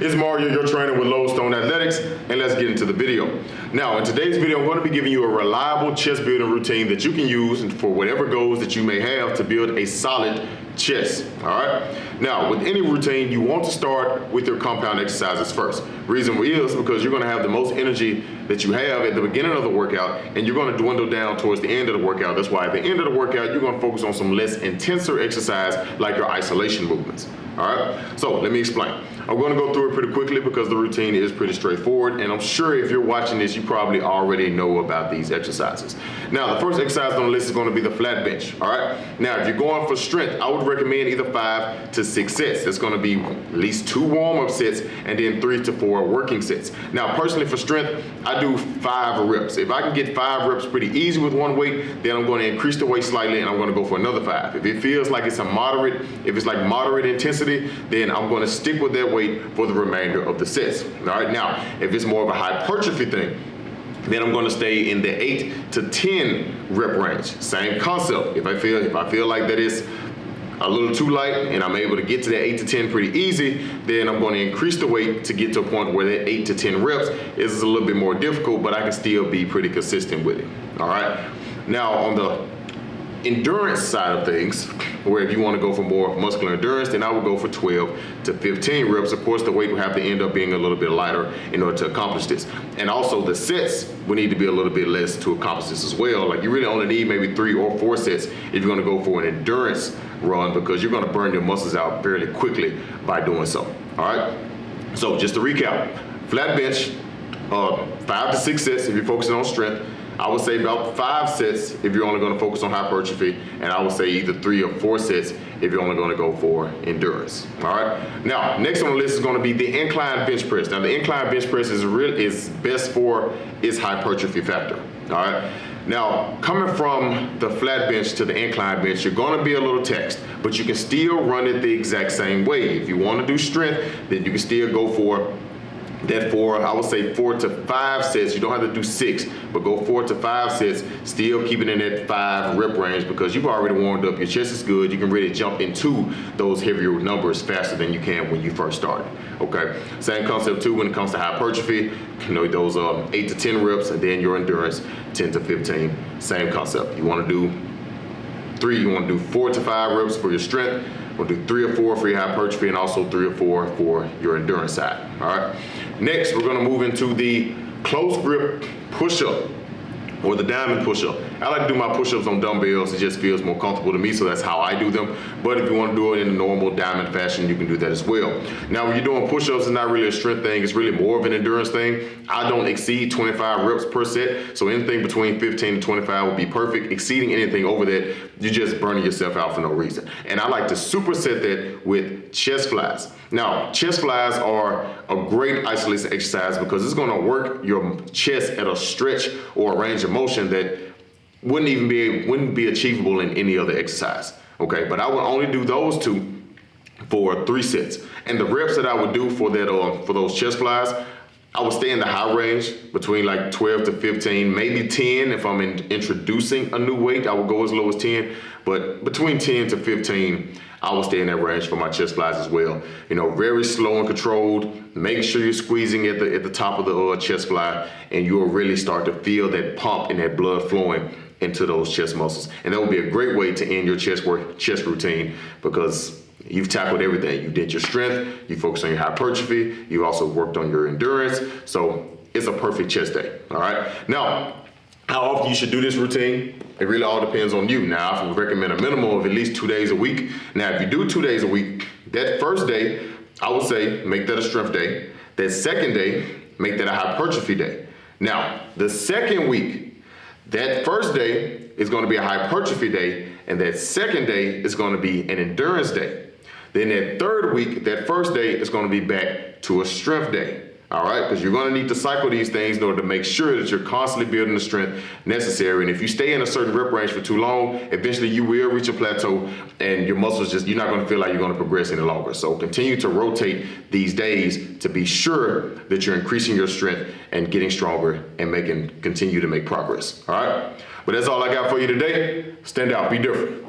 It's Mario, your trainer with Lodestone Athletics, and let's get into the video. Now, in today's video, I'm going to be giving you a reliable chest building routine that you can use for whatever goals that you may have to build a solid chest, all right? Now, with any routine, you want to start with your compound exercises first. Reason is because you're going to have the most energy that you have at the beginning of the workout, and you're going to dwindle down towards the end of the workout. That's why at the end of the workout, you're going to focus on some less intensive exercise like your isolation movements. All right, so let me explain. I'm going to go through it pretty quickly because the routine is pretty straightforward, and I'm sure if you're watching this, you probably already know about these exercises. Now, the first exercise on the list is going to be the flat bench. All right, now if you're going for strength, I would recommend either 5 to 6 sets. It's going to be at least 2 warm-up sets and then 3 to 4 working sets. Now, personally for strength, I do 5 reps. If I can get 5 reps pretty easy with one weight, then I'm going to increase the weight slightly and I'm going to go for another 5. If it feels like it's like moderate intensity, then I'm going to stick with that weight for the remainder of the sets. All right, now if it's more of a hypertrophy thing, then I'm going to stay in the 8 to 10 rep range. Same concept. If I feel like that is a little too light and I'm able to get to that 8 to 10 pretty easy, then I'm going to increase the weight to get to a point where that 8 to 10 reps is a little bit more difficult, but I can still be pretty consistent with it. All right. Now on the endurance side of things, where if you want to go for more muscular endurance, then I would go for 12 to 15 reps. Of course, the weight will have to end up being a little bit lighter in order to accomplish this. And also the sets will need to be a little bit less to accomplish this as well. Like you really only need maybe 3 or 4 sets if you're going to go for an endurance run, because you're going to burn your muscles out fairly quickly by doing so. All right. So just to recap, flat bench, 5 to 6 sets if you're focusing on strength. I would say about 5 sets if you're only going to focus on hypertrophy, and I would say either 3 or 4 sets if you're only going to go for endurance. All right. Now, next on the list is going to be the incline bench press. Now, the incline bench press is best for its hypertrophy factor. All right. Now, coming from the flat bench to the incline bench, you're going to be a little taxed, but you can still run it the exact same way. If you want to do strength, then you can still go for that I would say 4 to 5 sets. You don't have to do 6, but go 4 to 5 sets, still keeping in that 5 rep range because you've already warmed up. Your chest is good. You can really jump into those heavier numbers faster than you can when you first started. Okay. Same concept too when it comes to hypertrophy. You know, those 8 to 10 reps, and then your endurance 10 to 15. Same concept. You want to do 4 to 5 reps for your strength. We'll do 3 or 4 for your hypertrophy, and also 3 or 4 for your endurance side. All right. Next, we're going to move into the close grip push-up, or the diamond push-up. I like to do my push-ups on dumbbells. It just feels more comfortable to me, so that's how I do them. But if you want to do it in a normal diamond fashion, you can do that as well. Now, when you're doing push-ups, it's not really a strength thing. It's really more of an endurance thing. I don't exceed 25 reps per set, so anything between 15 to 25 would be perfect. Exceeding anything over that, you're just burning yourself out for no reason. And I like to superset that with chest flies. Now, chest flies are a great isolation exercise because it's going to work your chest at a stretch or a range of motion that wouldn't be achievable in any other exercise. Okay, but I would only do those 2 for 3 sets. And the reps that I would do for that for those chest flies, I would stay in the high range between like 12 to 15, maybe 10 if I'm introducing a new weight. I would go as low as 10, but between 10 to 15, I will stay in that range for my chest flies as well. You know, very slow and controlled. Make sure you're squeezing at the top of the chest fly, and you'll really start to feel that pump and that blood flowing into those chest muscles. And that will be a great way to end your chest routine because you've tackled everything. You did your strength, you focused on your hypertrophy, you also worked on your endurance. So it's a perfect chest day. All right. Now, how often you should do this routine, it really all depends on you. Now, I would recommend a minimum of at least 2 days a week. Now, if you do 2 days a week, that first day, I would say make that a strength day. That second day, make that a hypertrophy day. Now, the second week, that first day is going to be a hypertrophy day, and that second day is going to be an endurance day. Then that third week, that first day is going to be back to a strength day. All right, because you're going to need to cycle these things in order to make sure that you're constantly building the strength necessary. And if you stay in a certain rep range for too long, eventually you will reach a plateau and your muscles you're not going to feel like you're going to progress any longer. So continue to rotate these days to be sure that you're increasing your strength and getting stronger and continue to make progress. All right, but that's all I got for you today. Stand out, be different.